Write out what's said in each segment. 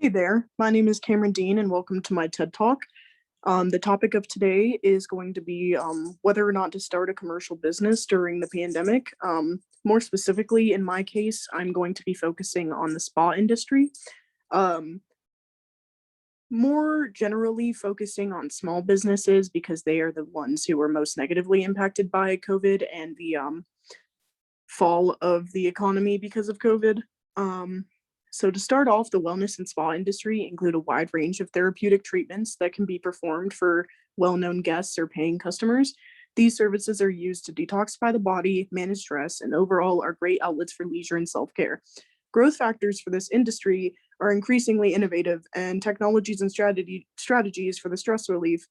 Hey there, my name is Cameron Dean and welcome to my TED Talk. The topic of today is going to be whether or not to start a commercial business during the pandemic. More specifically, in my case, I'm going to be focusing on the spa industry. Um, More generally focusing on small businesses because they are the ones who are most negatively impacted by COVID and the fall of the economy because of COVID. Um, so to start off, the wellness and spa industry include a wide range of therapeutic treatments that can be performed for well-known guests or paying customers. These services are used to detoxify the body, manage stress, and overall are great outlets for leisure and self-care. Growth factors for this industry are increasingly innovative, and technologies and strategies for the stress relief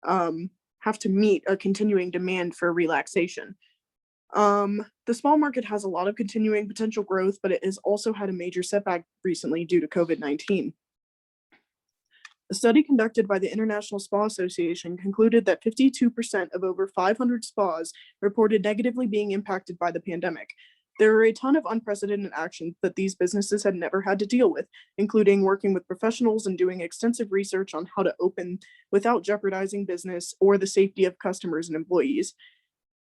have to meet a continuing demand for relaxation. The small market has a lot of continuing potential growth, but it has also had a major setback recently due to COVID-19. A study conducted by the International Spa Association concluded that 52% of over 500 spas reported negatively being impacted by the pandemic. There are a ton of unprecedented actions that these businesses had never had to deal with, including working with professionals and doing extensive research on how to open without jeopardizing business or the safety of customers and employees.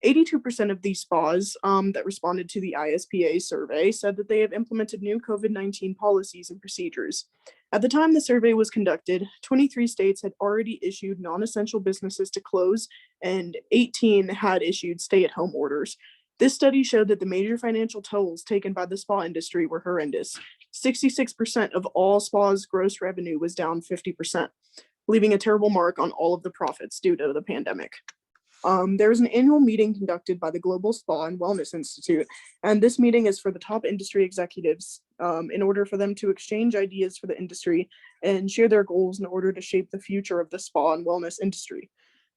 82% of these spas that responded to the ISPA survey said that they have implemented new COVID-19 policies and procedures. At the time the survey was conducted, 23 states had already issued non-essential businesses to close, and 18 had issued stay-at-home orders. This study showed that the major financial tolls taken by the spa industry were horrendous. 66% of all spas' gross revenue was down 50%, leaving a terrible mark on all of the profits due to the pandemic. There was an annual meeting conducted by the Global Spa and Wellness Institute, and this meeting is for the top industry executives in order for them to exchange ideas for the industry and share their goals in order to shape the future of the spa and wellness industry.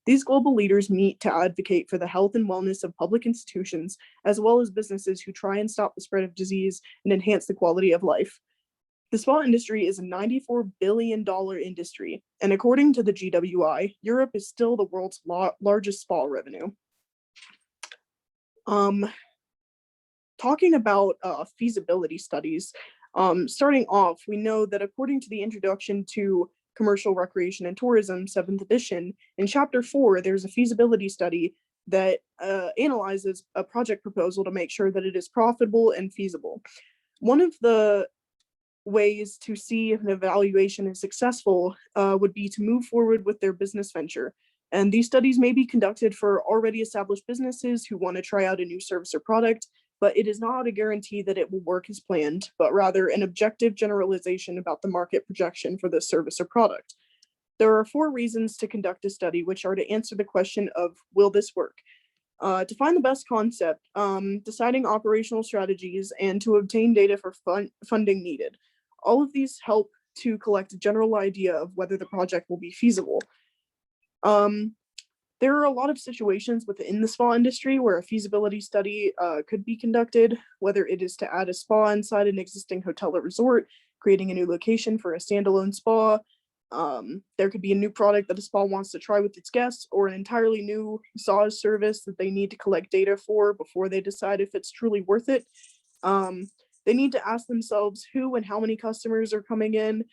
These global leaders meet to advocate for the health and wellness of public institutions, as well as businesses who try and stop the spread of disease and enhance the quality of life. The spa industry is a $94 billion industry, and according to the GWI, Europe is still the world's largest spa revenue. Talking about feasibility studies, starting off, we know that according to the Introduction to Commercial Recreation and Tourism, 7th edition, in Chapter 4, there's a feasibility study that analyzes a project proposal to make sure that it is profitable and feasible. One of the ways to see if an evaluation is successful would be to move forward with their business venture. And these studies may be conducted for already established businesses who want to try out a new service or product, but it is not a guarantee that it will work as planned, but rather an objective generalization about the market projection for this service or product. There are 4 reasons to conduct a study, which are to answer the question of, will this work? To find the best concept, deciding operational strategies, and to obtain data for funding needed. All of these help to collect a general idea of whether the project will be feasible. There are a lot of situations within the spa industry where a feasibility study could be conducted, whether it is to add a spa inside an existing hotel or resort, creating a new location for a standalone spa. There could be a new product that a spa wants to try with its guests, or an entirely new massage service that they need to collect data for before they decide if it's truly worth it. They need to ask themselves who and how many customers are coming in,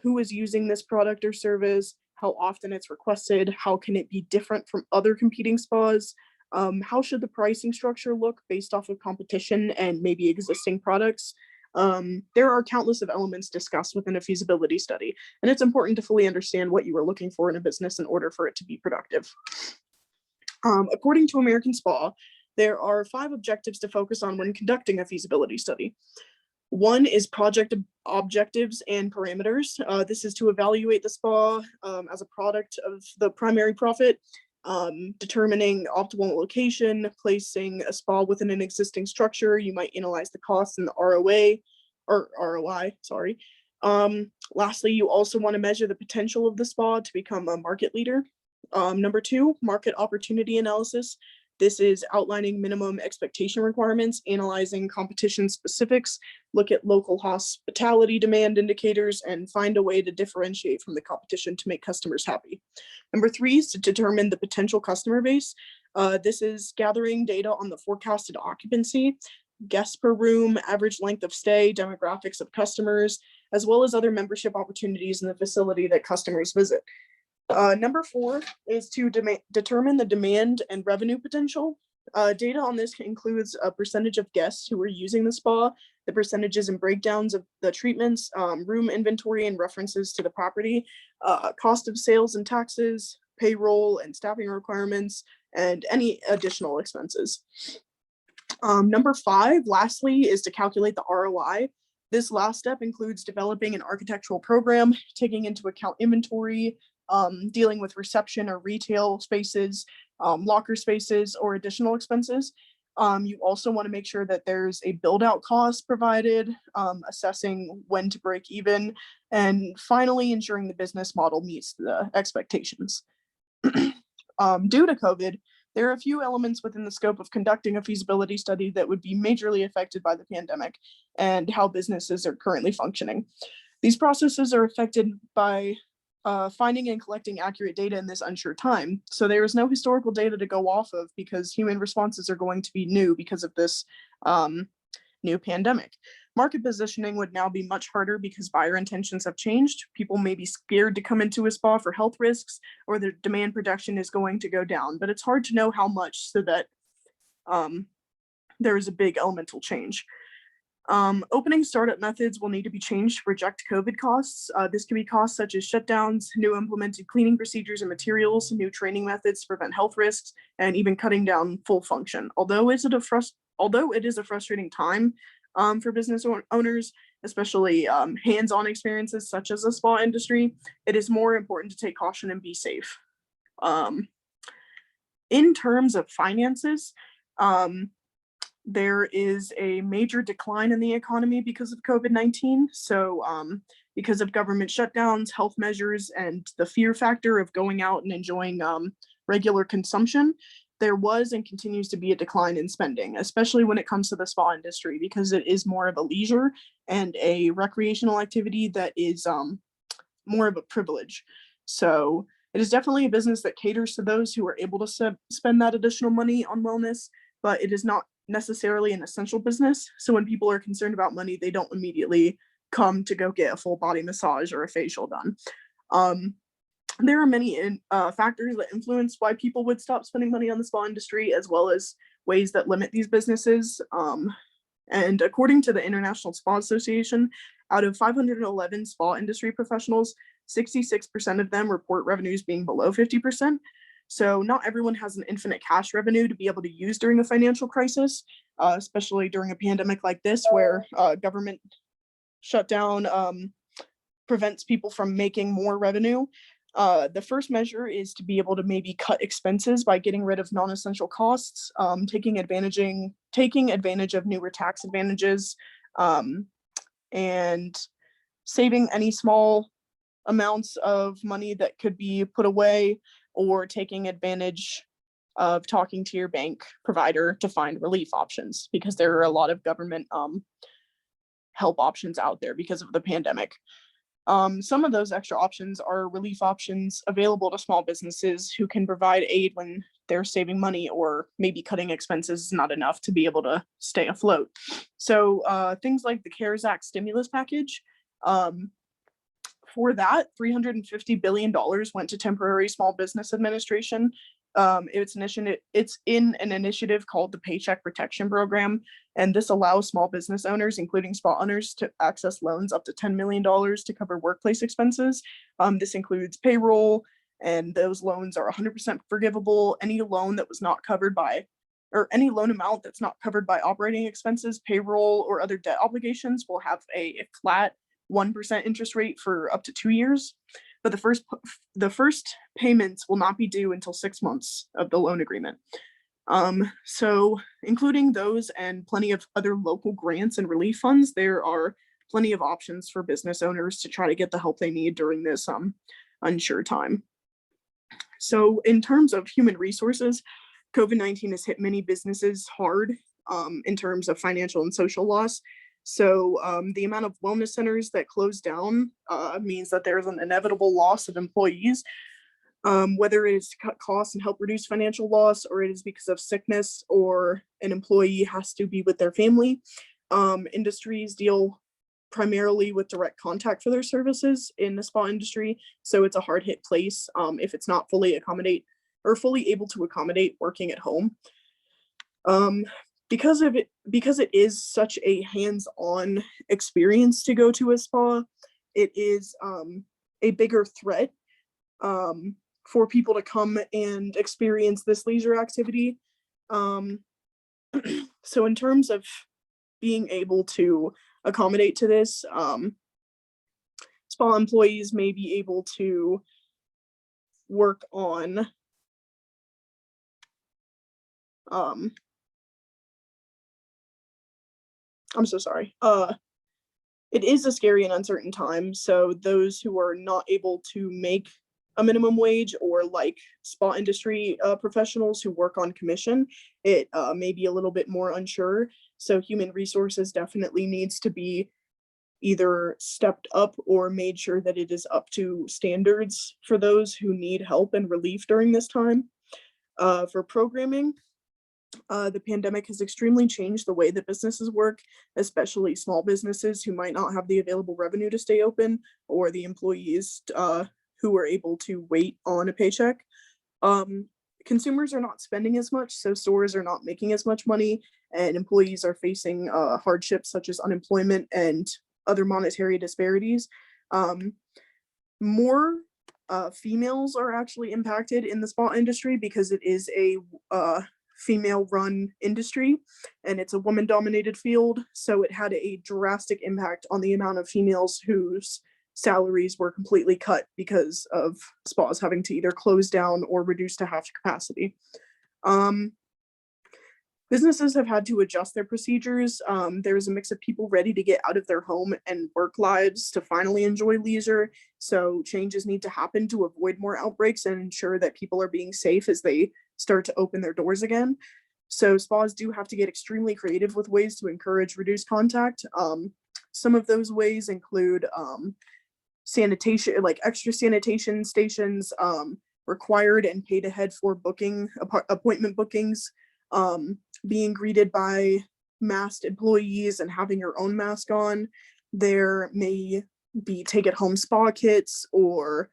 who is using this product or service, how often it's requested, how can it be different from other competing spas, how should the pricing structure look based off of competition and maybe existing products. There are countless of elements discussed within a feasibility study, and it's important to fully understand what you are looking for in a business in order for it to be productive. According to American Spa, there are 5 objectives to focus on when conducting a feasibility study. 1 is project objectives and parameters. This is to evaluate the spa as a product of the primary profit, determining optimal location, placing a spa within an existing structure. You might analyze the costs and the ROI, sorry. Lastly, you also want to measure the potential of the spa to become a market leader. Number 2, market opportunity analysis. This is outlining minimum expectation requirements, analyzing competition specifics, look at local hospitality demand indicators, and find a way to differentiate from the competition to make customers happy. Number 3 is to determine the potential customer base. This is gathering data on the forecasted occupancy, guests per room, average length of stay, demographics of customers. as well as other membership opportunities in the facility that customers visit. Number 4 is to determine the demand and revenue potential. Data on this includes a percentage of guests who are using the spa, the percentages and breakdowns of the treatments, room inventory and references to the property, cost of sales and taxes, payroll and staffing requirements, and any additional expenses. Number 5, lastly, is to calculate the ROI. This last step includes developing an architectural program, taking into account inventory, dealing with reception or retail spaces, locker spaces, or additional expenses. You also want to make sure that there's a build out cost provided, assessing when to break even, and finally ensuring the business model meets the expectations. Due to COVID, there are a few elements within the scope of conducting a feasibility study that would be majorly affected by the pandemic and how businesses are currently functioning. These processes are affected by finding and collecting accurate data in this unsure time. So there is no historical data to go off of because human responses are going to be new because of this new pandemic. Market positioning would now be much harder because buyer intentions have changed. People may be scared to come into a spa for health risks, or their demand production is going to go down, but it's hard to know how much so that there is a big elemental change. Opening startup methods will need to be changed to project COVID costs. This can be costs such as shutdowns, new implemented cleaning procedures and materials, new training methods to prevent health risks, and even cutting down full function. Although it is a frustrating time for business owners, especially hands-on experiences such as the spa industry, it is more important to take caution and be safe. In terms of finances, there is a major decline in the economy because of COVID-19. So because of government shutdowns, health measures, and the fear factor of going out and enjoying regular consumption, there was and continues to be a decline in spending, especially when it comes to the spa industry, because it is more of a leisure and a recreational activity that is more of a privilege. So it is definitely a business that caters to those who are able to spend that additional money on wellness, but it is not necessarily an essential business. So when people are concerned about money, they don't immediately come to go get a full body massage or a facial done. There are many factors that influence why people would stop spending money on the spa industry, as well as ways that limit these businesses. And according to the International Spa Association, out of 511 spa industry professionals, 66% of them report revenues being below 50%. So not everyone has an infinite cash revenue to be able to use during a financial crisis, especially during a pandemic like this, where government shutdown prevents people from making more revenue. The first measure is to be able to maybe cut expenses by getting rid of non-essential costs, taking advantage of newer tax advantages, and saving any small amounts of money that could be put away, or taking advantage of talking to your bank provider to find relief options, because there are a lot of government help options out there because of the pandemic. Some of those extra options are relief options available to small businesses who can provide aid when they're saving money, or maybe cutting expenses is not enough to be able to stay afloat. So things like the CARES Act stimulus package, for that, $350 billion went to temporary small business administration. It's in an initiative called the Paycheck Protection Program, and this allows small business owners, including spa owners, to access loans up to $10 million to cover workplace expenses. This includes payroll, and those loans are 100% forgivable. Any loan that was not covered by, or any loan amount that's not covered by operating expenses, payroll, or other debt obligations will have a flat 1% interest rate for up to 2 years. But the first payments will not be due until 6 months of the loan agreement. So including those and plenty of other local grants and relief funds, there are plenty of options for business owners to try to get the help they need during this unsure time. So in terms of human resources, COVID-19 has hit many businesses hard in terms of financial and social loss. So the amount of wellness centers that close down means that there's an inevitable loss of employees, whether it is to cut costs and help reduce financial loss, or it is because of sickness, or an employee has to be with their family. Industries deal primarily with direct contact for their services in the spa industry. So it's a hard hit place if it's not fully able to accommodate working at home. Um, because it is such a hands-on experience to go to a spa, it is a bigger threat for people to come and experience this leisure activity. Um, so in terms of being able to accommodate to this, spa employees may be able to work on I'm so sorry. It is a scary and uncertain time, so those who are not able to make a minimum wage, or like spa industry professionals who work on commission, it may be a little bit more unsure. So human resources definitely needs to be either stepped up or made sure that it is up to standards for those who need help and relief during this time. For programming, the pandemic has extremely changed the way that businesses work, especially small businesses who might not have the available revenue to stay open, or the employees who are able to wait on a paycheck. Um, Consumers are not spending as much, so stores are not making as much money, and employees are facing hardships such as unemployment and other monetary disparities. Um, More females are actually impacted in the spa industry because it is a female-run industry and it's a woman-dominated field. So it had a drastic impact on the amount of females whose salaries were completely cut because of spas having to either close down or reduce to half capacity. Um, Businesses have had to adjust their procedures. There's a mix of people ready to get out of their home and work lives to finally enjoy leisure. So changes need to happen to avoid more outbreaks and ensure that people are being safe as they start to open their doors again. So spas do have to get extremely creative with ways to encourage reduced contact. Some of those ways include sanitation, like extra sanitation stations, required and paid ahead for booking appointment bookings, being greeted by masked employees and having your own mask on. There may be take at home spa kits or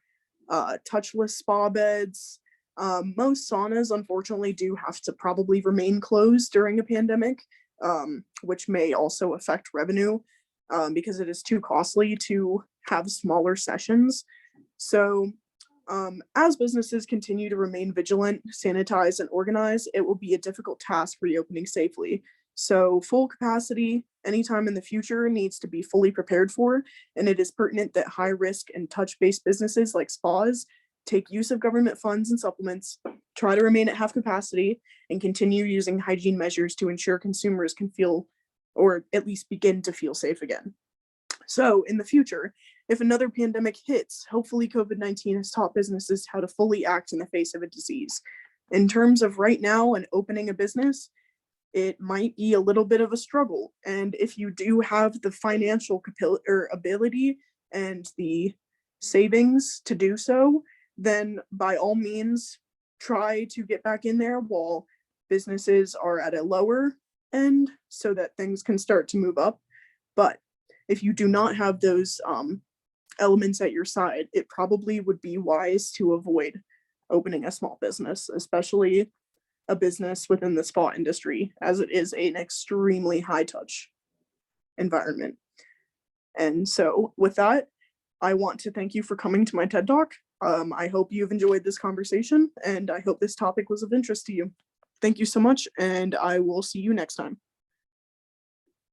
touchless spa beds. Most saunas, unfortunately, do have to probably remain closed during a pandemic, which may also affect revenue because it is too costly to have smaller sessions. So as businesses continue to remain vigilant, sanitize, and organize, it will be a difficult task reopening safely. So full capacity anytime in the future needs to be fully prepared for, and it is pertinent that high risk and touch-based businesses like spas take use of government funds and supplements, try to remain at half capacity, and continue using hygiene measures to ensure consumers can feel, or at least begin to feel, safe again. So in the future, if another pandemic hits, hopefully COVID-19 has taught businesses how to fully act in the face of a disease. In terms of right now and opening a business, it might be a little bit of a struggle. And if you do have the financial ability and the savings to do so, then by all means, try to get back in there while businesses are at a lower end so that things can start to move up. But if you do not have those elements at your side, it probably would be wise to avoid opening a small business, especially a business within the spa industry, as it is an extremely high touch environment. And so with that, I want to thank you for coming to my TED Talk. I hope you've enjoyed this conversation, and I hope this topic was of interest to you. Thank you so much, and I will see you next time.